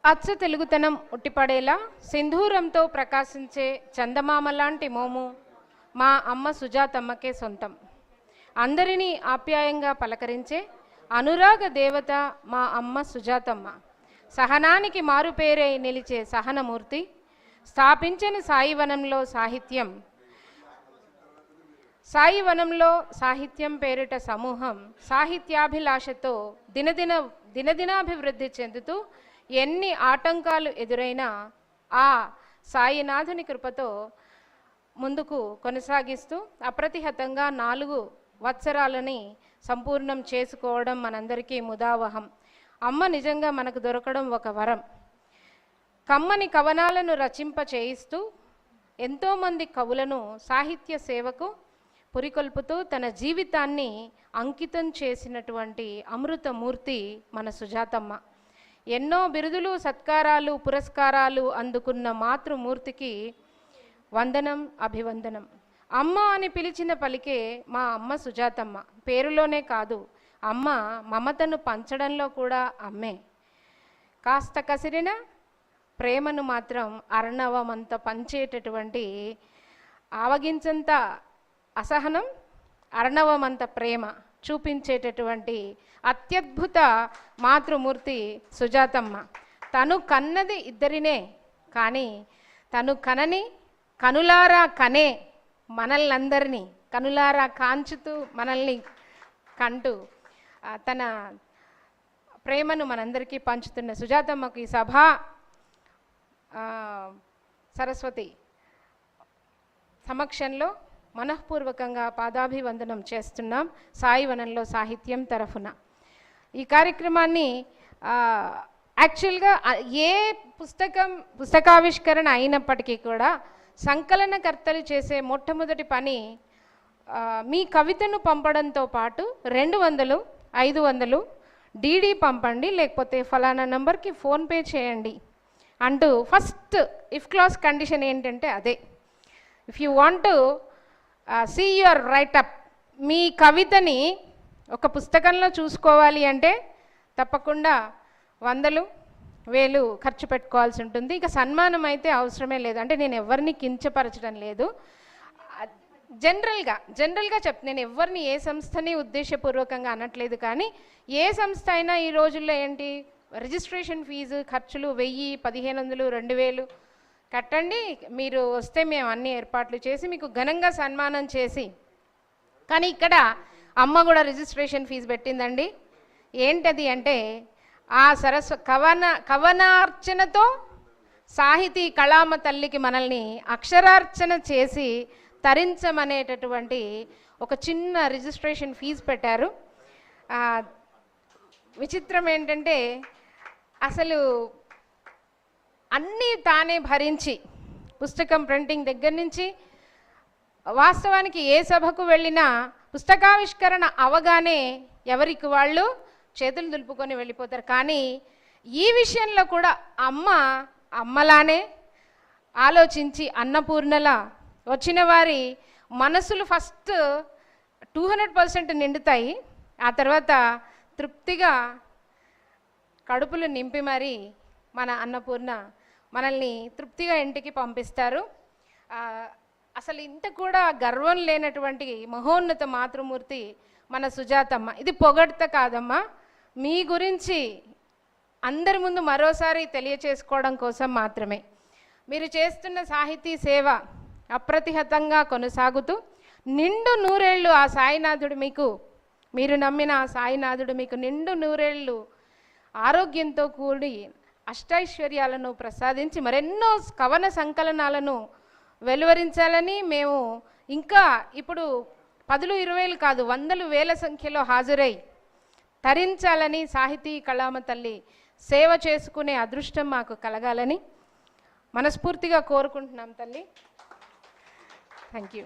అచ్చ తెలుగుతనం ఉట్టిపడేలా సింధూరంతో ప్రకాశించే చందమామ లాంటి మోము మా అమ్మ సుజాతమ్మకే సొంతం. అందరినీ ఆప్యాయంగా పలకరించే అనురాగ దేవత మా అమ్మ సుజాతమ్మ. సహనానికి మారుపేరై నిలిచే సహనమూర్తి. స్థాపించిన సాయివనంలో సాహిత్యం పేరిట సమూహం సాహిత్యాభిలాషతో దినదినాభివృద్ధి చెందుతూ ఎన్ని ఆటంకాలు ఎదురైనా ఆ సాయినాథుని కృపతో ముందుకు కొనసాగిస్తూ అప్రతిహతంగా 4 వత్సరాలని సంపూర్ణం చేసుకోవడం మనందరికీ ముదావహం. అమ్మ నిజంగా మనకు దొరకడం ఒక వరం. కమ్మని కవనాలను రచింప చేయిస్తూ ఎంతోమంది కవులను సాహిత్య సేవకు పురికొల్పుతూ తన జీవితాన్ని అంకితం చేసినటువంటి అమృతమూర్తి మన సుజాతమ్మ. ఎన్నో బిరుదులు, సత్కారాలు, పురస్కారాలు అందుకున్న మాతృమూర్తికి వందనం, అభివందనం. అమ్మ అని పిలిచిన పలికే మా అమ్మ సుజాతమ్మ. పేరులోనే కాదు, అమ్మ మమతను పంచడంలో కూడా అమ్మే. కాస్త కసిరిన ప్రేమను మాత్రం అర్ణవమంత పంచేటటువంటి, ఆవగించంత అసహనం, అర్ణవమంత ప్రేమ చూపించేటటువంటి అత్యద్భుత మాతృమూర్తి సుజాతమ్మ. తను కన్నది ఇద్దరినే, కానీ తను కనని కనులారా కనే మనల్నందరినీ కనులారా కాంచుతూ మనల్ని కంటూ తన ప్రేమను మనందరికీ పంచుతున్న సుజాతమ్మకు ఈ సభా సరస్వతి సమక్షంలో మనఃపూర్వకంగా పాదాభివందనం చేస్తున్నాం సాయివనంలో సాహిత్యం తరఫున. ఈ కార్యక్రమాన్ని యాక్చువల్గా ఏ పుస్తకావిష్కరణ అయినప్పటికీ కూడా సంకలనకర్తలు చేసే మొట్టమొదటి పని మీ కవితను పంపడంతో పాటు 200, 500 డీడీ పంపండి, లేకపోతే ఫలానా నంబర్కి ఫోన్పే చేయండి అంటూ ఫస్ట్ ఇఫ్ క్లాస్ కండిషన్ ఏంటంటే అదే. If you want to see your write-up, మీ కవితని ఒక పుస్తకంలో చూసుకోవాలి అంటే తప్పకుండా 100, 1000 ఖర్చు పెట్టుకోవాల్సి ఉంటుంది. ఇక సన్మానం అయితే అవసరమే లేదు. అంటే నేను ఎవరిని కించపరచడం లేదు, జనరల్గా నేను ఎవరిని ఏ సంస్థని ఉద్దేశపూర్వకంగా అనట్లేదు. కానీ ఏ సంస్థ అయినా ఈ రోజుల్లో ఏంటి, రిజిస్ట్రేషన్ ఫీజు ఖర్చులు 1000, 1500, 2000 కట్టండి, మీరు వస్తే మేము అన్ని ఏర్పాట్లు చేసి మీకు ఘనంగా సన్మానం చేసి. కానీ ఇక్కడ అమ్మ కూడా రిజిస్ట్రేషన్ ఫీజు పెట్టిందండి. ఏంటది అంటే ఆ కవనార్చనతో సాహితీ కళామ తల్లికి మనల్ని అక్షరార్చన చేసి తరించమనేటటువంటి ఒక చిన్న రిజిస్ట్రేషన్ ఫీజు పెట్టారు. విచిత్రం ఏంటంటే అసలు అన్నీ తానే భరించి, పుస్తకం ప్రింటింగ్ దగ్గర నుంచి వాస్తవానికి ఏ సభకు వెళ్ళినా పుస్తకావిష్కరణ అవగానే ఎవరికి వాళ్ళు చేతులు దులుపుకొని వెళ్ళిపోతారు. కానీ ఈ విషయంలో కూడా అమ్మలానే ఆలోచించి అన్నపూర్ణలా వచ్చిన వారి మనసులు ఫస్ట్ 200% నిండుతాయి. ఆ తర్వాత తృప్తిగా కడుపులు నింపి మరి మన అన్నపూర్ణ మనల్ని తృప్తిగా ఇంటికి పంపిస్తారు. అసలు ఇంత కూడా గర్వం లేనటువంటి మహోన్నత మాతృమూర్తి మన సుజాతమ్మ. ఇది పొగడ్త కాదమ్మా, మీ గురించి అందరి ముందు మరోసారి తెలియచేసుకోవడం కోసం మాత్రమే. మీరు చేస్తున్న సాహితీ సేవ అప్రతిహతంగా కొనసాగుతూ నిండు 100 ఏళ్ళు ఆ సాయినాథుడు మీకు, మీరు నమ్మిన ఆ సాయినాథుడు మీకు నిండు 100 ఏళ్ళు ఆరోగ్యంతో కూడి అష్టైశ్వర్యాలను ప్రసాదించి మరెన్నో కవన సంకలనాలను వెలువరించాలని మేము ఇంకా ఇప్పుడు 10, 20 కాదు 100,000 సంఖ్యలో హాజరై తరించాలని, సాహితీ కళామ తల్లి సేవ చేసుకునే అదృష్టం మాకు కలగాలని మనస్ఫూర్తిగా కోరుకుంటున్నాం తల్లి. Thank you.